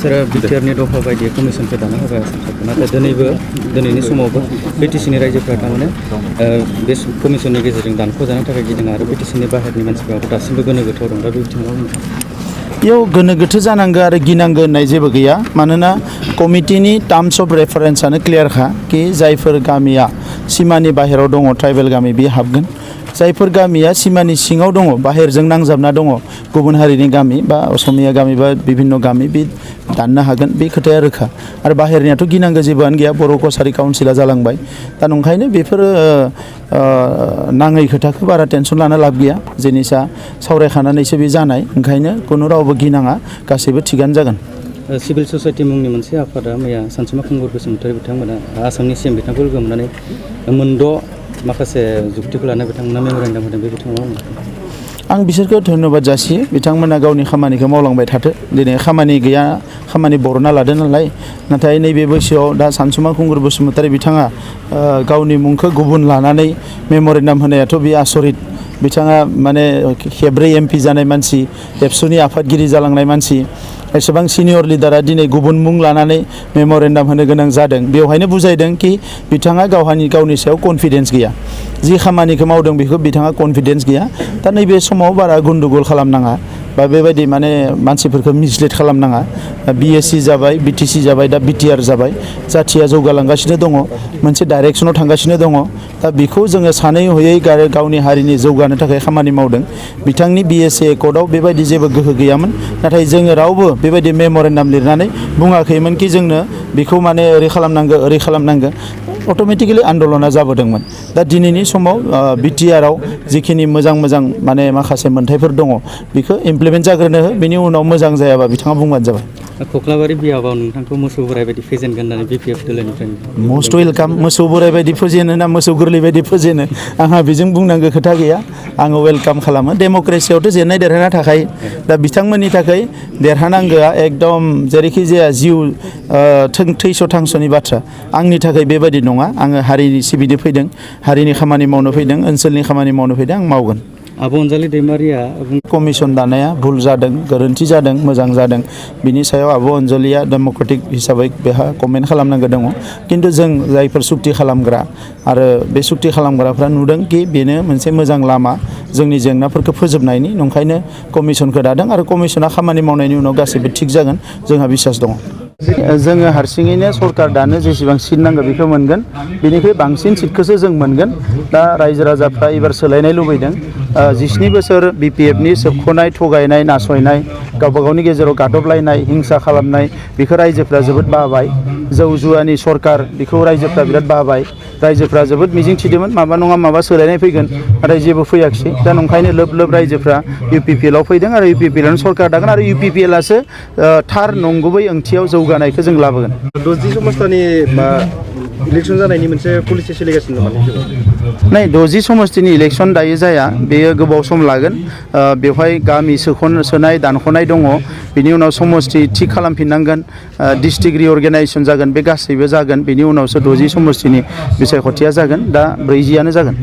बिसोरो बिटिआरनि दफा बायदि कमिसनखौ दाना होबाय आसाम सरकार नाथाय दिनैनि समावबो बिटिसिनि रायजोफोरा थारमाने बे कमिसननि गेजेरजों दानख'जानो थाखाय गिदों आरो बिटिसिनि बाहेरनि मानसिफोराबो दासिमबो गोनो गोथोआव दं दा बे बिथिङाव बेयाव गोनो गोथो जानांगौ आरो गिनांगौ होननाय जेबो गैया मानोना कमिटिनि टार्म्स अफ रेफारेन्सआनो क्लियारखा कि जायफोर गामिया सिमानि बाहेराव दङ ट्राइबेल गामि बे हाबगोन जायफोर गामिया सिमानि सिङाव दङ बाहेरजों नांजाबना दङ गुबुन हारिनि गामि बा असमिया गामि बा बिभिन्न गामि बे दाननो हागोन बे खोथाया रोखा आरो बाहेरनियाथ' गिनांगौ जेबोआनो गैया बर' कसारि काउन्सिला जालांबाय दा नंखायनो बेफोरो नाङै खोथाखौ बारा टेनसन लानो लाब गैया जिनिसा सावरायखानानैसो बे जानाय ओंखायनो खुनु रावबो गिनाङा गासैबो थिगानो जागोन सिभिल ससाइटि मुंनि मोनसे आफादा मैया सानसुमा खुंगुर बसुमतारी बिथांमोना आसामनि सिएम बिथांखौ लोगो मोननानै मोनद' माखासे जुक्तिखौ लाना बिथांमोना मेम'रेन्डाम होदों बे बिथिङाव आं बिसोरखौ धन्यबाद जासियो बिथांमोना गावनि खामानिखौ मावलांबाय थाथो दिनै खामानि गैया खामानि बरना लादों नालाय नाथाय नैबे बैसोआव दा सानसुमा खुंगुर बसुमतारी बिथाङा गावनि मुंखौ गुबुन लानानै मेम'रेन्डाम होनायाथ' बे आसरित बिथाङा माने खेब्रै एमपि जानाय मानसि एबसुनि आफादगिरि जालांनाय मानसि एसेबां सिनियर लिडारा दिनै गुबुन मुं लानानै मेम'रेन्डाम होनो गोनां जादों बेवहायनो बुजायदों कि बिथाङा गावनि सायाव कनफिडेन्स गैया जि खामानिखौ मावदों बेखौ बिथाङा कनफिडेन्स गैया दा नैबे समाव बारा गुन्दुगल खालामनाङा बा बेबायदि माने मानसिफोरखौ मिसलिड खालामनाङा बिएससि जाबाय बिटिसि जाबाय दा बिटिआर जाबाय जाथिया जौगालांगासिनो दङ मोनसे डाइरेक्सनाव थांगासिनो दङ दा बेखौ जोङो सानै हयै गावनि हारिनि जौगानो थाखाय खामानि मावदों बिथांनि बिएसए एकर्डआव बेबायदि जेबो गोहो गैयामोन नाथाय जोङो रावबो बेबायदि मेम'रेन्डाम लिरनानै बुङाखैमोन कि जोंनो बेखौ माने ओरै खालामनांगौ अट'मेटिकेलि आन्दलना जाबोदोंमोन दा दिनैनि समाव बिटिआरआव जिखिनि मोजां माने माखासे मोन्थायफोर दङ बेखौ इमप्लिमेन्ट जाग्रोनो हो बेनि उनाव मोजां जायाबा बिथाङा बुंबानो जाबाय कख्लाबारि बियाबाव नोंथांखौ मोसौ बोराय बायदि फेजेनगोन होननानै बिपिएफ दोलोनिफ्राय मस्ट वेलकाम मोसौ बोराय बायदि फोजेनो ना मोसौ गोरलै बायदि फोजेनो आंहा बेजों बुंनांगौ खोथा गैया आङो वेलकाम खालामो डेम'क्रेसियावथ' जेननाय देरहाना थाखायो दा बिथांमोननि थाखाय देरहानांगौआ एकदम जेरैखि जाया जिउ थैस' थांस'नि बाथ्रा आंनि थाखाय बेबायदि नङा आङो हारिनि सिबिनो फैदों हारिनि खामानि मावनो फैदों ओनसोलनि खामानि मावनो फैदों आं मावगोन आब' अनजालि दैमारिया कमिसन दानाया भुल जादों गोरोन्थि जादों मोजां जादों बिनि सायाव आब' अनजलिया डेम'क्रेटिक हिसाबै बेहा कमेन्ट खालामनांगौ दङ खिन्थु जों जायफोर सुक्ति खालामग्रा आरो बे सुक्ति खालामग्राफ्रा नुदों कि बेनो मोनसे मोजां लामा जोंनि जेंनाफोरखौ फोजोबनायनि नंखायनो कमिसनखौ दादों आरो कमिसना खामानि मावनायनि उनाव गासैबो थिग जागोन जोंहा बिसास दङ जोङो हारसिङैनो सरकार दानो जेसेबां सिट नांगौ बेखौ मोनगोन बेनिख्रुइ बांसिन सिटखौसो जों मोनगोन दा रायजो राजाफ्रा एबार सोलायनाय लुबैदों 17 बोसोर बिपिएफनि सोबख'नाय थगायनाय नासयनाय गावबा गावनि गेजेराव गादबलायनाय हिंसा खालामनाय बेखौ रायजोफ्रा जोबोद बाबाय जौ जुवानि सरकार बेखौ रायजोफ्रा बिराद बाबाय रायजोफ्रा जोबोद मिजिं थिदोंमोन माबा नङा माबा सोलायनाय फैगोन नाथाय जेबो फैयाखिसै दा नंखायनो लोब रायजोफ्रा इउपिपिएलआव फैदों आरो इउपिपिएलआनो सरकार दागोन आरो इउपिपिएलआसो थार नंगुबै ओंथियाव जौगानायखौ जों लाबोगोन 10 समस्थिनि इलेक्सन जानायनि मोनसे पलिसि सोलिगासिनो दं नै 10 समस्थिनि इलेक्सन दायो जाया बेयो गोबाव सम लागोन बेवहाय गामि सोनाय दानख'नाय दङ बिनि उनाव समस्ति थिग खालामफिननांगोन डिस्ट्रिक्ट रिअर्गेनाइजेसन जागोन बे गासैबो जागोन बिनि उनावसो 10 समस्थिनि बिसायख'थिया जागोन दा 40आनो जागोन